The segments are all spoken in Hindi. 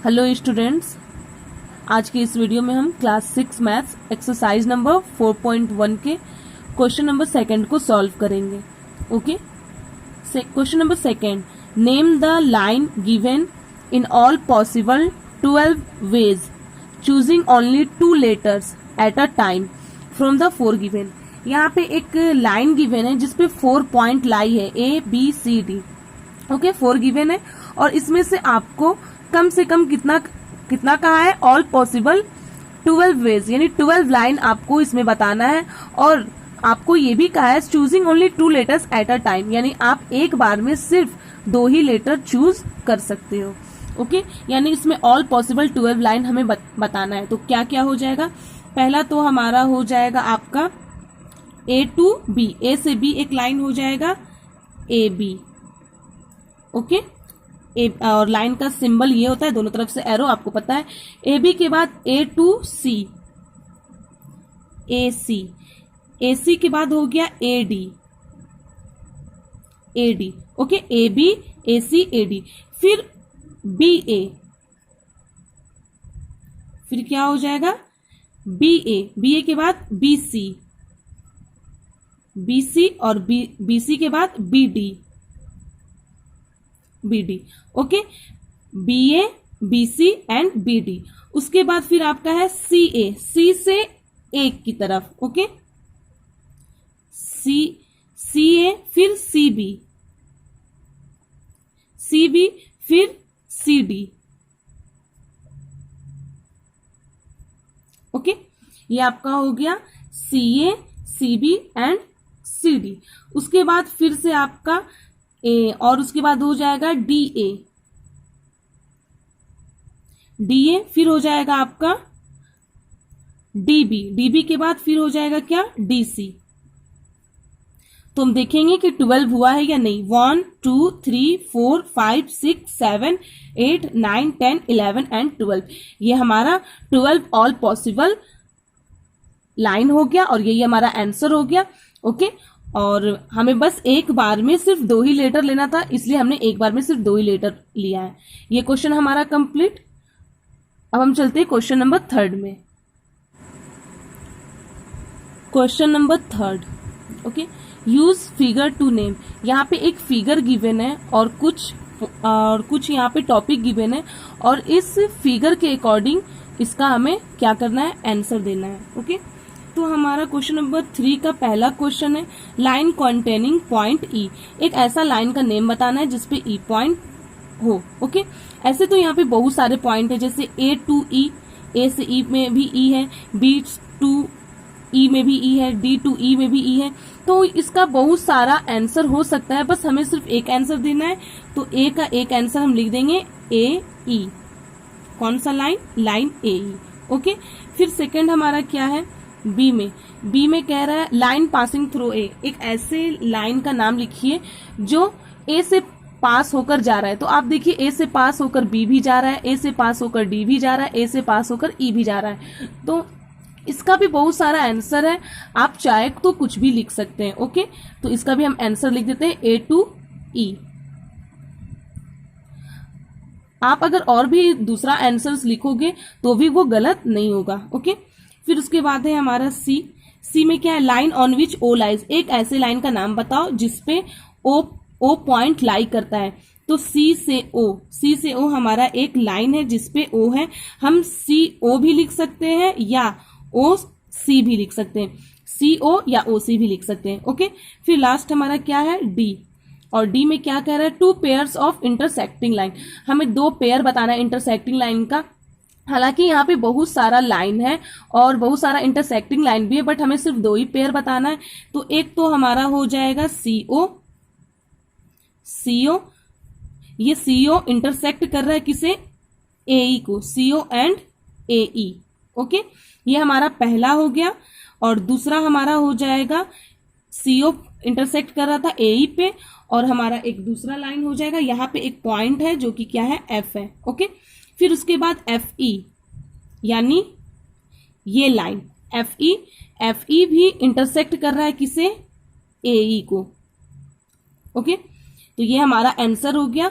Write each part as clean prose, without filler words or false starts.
हेलो स्टूडेंट्स, आज के इस वीडियो में हम क्लास 6 मैथ्स एक्सरसाइज नंबर 4.1 के क्वेश्चन नंबर सेकंड को सॉल्व करेंगे। Okay, question number second, name the line given in all possible 12 ways choosing only 2 letters at a time from the 4 given. यहाँ पे एक लाइन गिवन है जिसपे 4 पॉइंट लाई है, A B C D। Okay, 4 given है और इसमें से आपको कम से कम कितना कहा है, ऑल पॉसिबल 12 वेज, यानी 12 लाइन आपको इसमें बताना है। और आपको ये भी कहा है choosing only 2 letters at a time, यानी आप एक बार में सिर्फ 2 ही लेटर चूज कर सकते हो। ओके, यानी इसमें ऑल पॉसिबल 12 लाइन हमें बताना है। तो क्या क्या हो जाएगा, पहला तो हमारा हो जाएगा आपका A to B, A से B एक लाइन हो जाएगा AB। ओके, और लाइन का सिंबल ये होता है, दोनों तरफ से एरो, आपको पता है। ए बी के बाद A to C, AC, AC के बाद हो गया AD, AD। Okay, AB AC AD, फिर BA, फिर क्या हो जाएगा BA, BA के बाद BC, BC और BC के बाद BD, BD। Okay, BA BC and BD। उसके बाद फिर आपका है CA, C से A की तरफ। ओके, CA फिर CB, CB फिर CD। ओके, ये आपका हो गया CA CB एंड CD। उसके बाद फिर से आपका A, और उसके बाद हो जाएगा DA, DA फिर हो जाएगा आपका DB, DB के बाद फिर हो जाएगा क्या DC। तो हम देखेंगे कि 12 हुआ है या नहीं। 1 2 3 4 5 6 7 8 9 10 11 एंड 12, ये हमारा 12 ऑल पॉसिबल लाइन हो गया और यही हमारा आंसर हो गया। ओके, और हमें बस एक बार में सिर्फ 2 ही लेटर लेना था, इसलिए हमने एक बार में सिर्फ 2 ही लेटर लिया है। ये क्वेश्चन हमारा कंप्लीट। अब हम चलते हैं क्वेश्चन नंबर 3 में। Question number 3, okay, use figure to name. यहाँ पे एक फिगर गिवन है और कुछ यहाँ पे टॉपिक गिवन है, और इस फिगर के अकॉर्डिंग इसका हमें क्या करना है, आंसर देना है। ओके, तो हमारा क्वेश्चन नंबर 3 का पहला क्वेश्चन है लाइन कंटेनिंग पॉइंट E। एक ऐसा लाइन का नेम बताना है जिसपे E पॉइंट हो। ओके, ऐसे तो यहाँ पे बहुत सारे पॉइंट है, जैसे A to E, A से E में भी E है, B to E में भी E है, D to E में भी E है। तो इसका बहुत सारा आंसर हो सकता है, बस हमें सिर्फ एक आंसर देना है। तो A का एक आंसर हम लिख देंगे AE। कौन सा लाइन, लाइन AE। ओके, फिर सेकंड हमारा क्या है, बी में कह रहा है लाइन पासिंग थ्रू ए। एक ऐसे लाइन का नाम लिखिए जो ए से पास होकर जा रहा है। तो आप देखिए, ए से पास होकर बी भी जा रहा है, ए से पास होकर डी भी जा रहा है, ए से पास होकर ई भी जा रहा है। तो इसका भी बहुत सारा आंसर है, आप चाहे तो कुछ भी लिख सकते हैं। ओके, तो इसका भी हम आंसर लिख देते हैं A to E। आप अगर और भी दूसरा आंसर लिखोगे तो भी वो गलत नहीं होगा। ओके, फिर उसके बाद है हमारा सी में क्या है, line on which O lies. एक ऐसे लाइन का नाम बताओ जिसपे ओ पॉइंट लाई करता है। तो सी से ओ हमारा एक लाइन है जिसपे ओ है। हम CO भी लिख सकते हैं या OC भी लिख सकते हैं, CO या OC भी लिख सकते हैं। ओके, फिर लास्ट हमारा क्या है, D, और D में क्या कह रहा है, 2 पेयर्स ऑफ इंटरसेक्टिंग लाइन। हमें 2 पेयर बताना है इंटरसेक्टिंग लाइन का। हालांकि यहाँ पे बहुत सारा लाइन है और बहुत सारा इंटरसेक्टिंग लाइन भी है, बट हमें सिर्फ 2 ही पेयर बताना है। तो एक तो हमारा हो जाएगा CO, ये CO इंटरसेक्ट कर रहा है किसे, AE को, CO एंड AE। ओके, ये हमारा पहला हो गया। और दूसरा हमारा हो जाएगा CO इंटरसेक्ट कर रहा था AE पे, और हमारा एक दूसरा लाइन हो जाएगा, यहाँ पे एक पॉइंट है जो कि क्या है, F है। ओके, फिर उसके बाद FE, यानी ये लाइन FE भी इंटरसेक्ट कर रहा है किसे, AE को। ओके, तो ये हमारा आंसर हो गया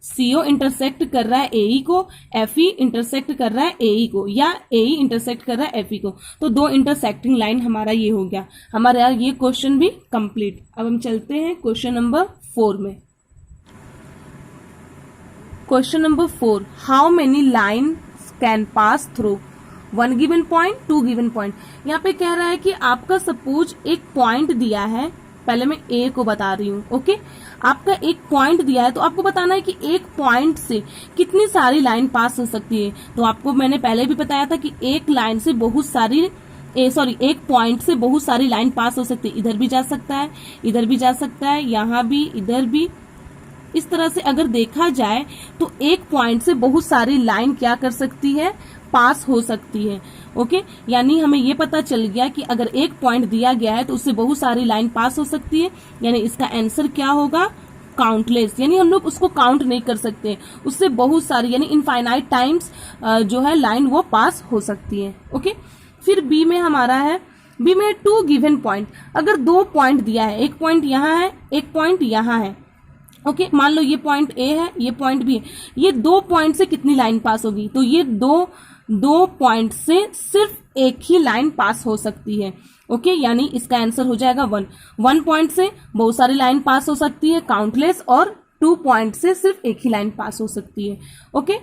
CO इंटरसेक्ट कर रहा है AE को, FE इंटरसेक्ट कर रहा है AE को, या AE इंटरसेक्ट कर रहा है FE को, तो दो इंटरसेक्टिंग लाइन हमारा ये हो गया, हमारा ये क्वेश्चन भी कंप्लीट। अब हम चलते हैं क्वेश्चन नंबर 4 में। Question number 4, how many line can pass through 1 given point, 2 given point. यहाँ पे कह रहा है कि आपका सपोज एक पॉइंट दिया है, पहले मैं A को बता रही हूँ, ओके। आपका एक पॉइंट दिया है तो आपको बताना है कि एक पॉइंट से कितनी सारी लाइन पास हो सकती है। तो आपको मैंने पहले भी बताया था कि एक लाइन से बहुत सारी एक पॉइंट से बहुत सारी लाइन पास हो सकती है। इधर भी जा सकता है, इधर भी जा सकता है, यहाँ भी, इधर भी। इस तरह से अगर देखा जाए तो एक पॉइंट से बहुत सारी लाइन क्या कर सकती है, पास हो सकती है, ओके। यानी हमें ये पता चल गया कि अगर एक पॉइंट दिया गया है तो उससे बहुत सारी लाइन पास हो सकती है, यानी इसका आंसर क्या होगा, काउंटलेस। यानी हम लोग उसको काउंट नहीं कर सकते, उससे बहुत सारी यानी इनफाइनाइट टाइम्स जो है लाइन वो पास हो सकती है, ओके। फिर बी में हमारा है, बी में 2 गिवन पॉइंट। अगर 2 पॉइंट दिया है, एक पॉइंट यहाँ है, एक पॉइंट यहाँ है, ओके। मान लो ये पॉइंट A है, ये पॉइंट B है, ये 2 पॉइंट से कितनी लाइन पास होगी, तो ये दो पॉइंट से सिर्फ एक ही लाइन पास हो सकती है, ओके। यानी इसका आंसर हो जाएगा 1 पॉइंट से बहुत सारी लाइन पास हो सकती है, काउंटलेस, और 2 पॉइंट से सिर्फ एक ही लाइन पास हो सकती है, ओके।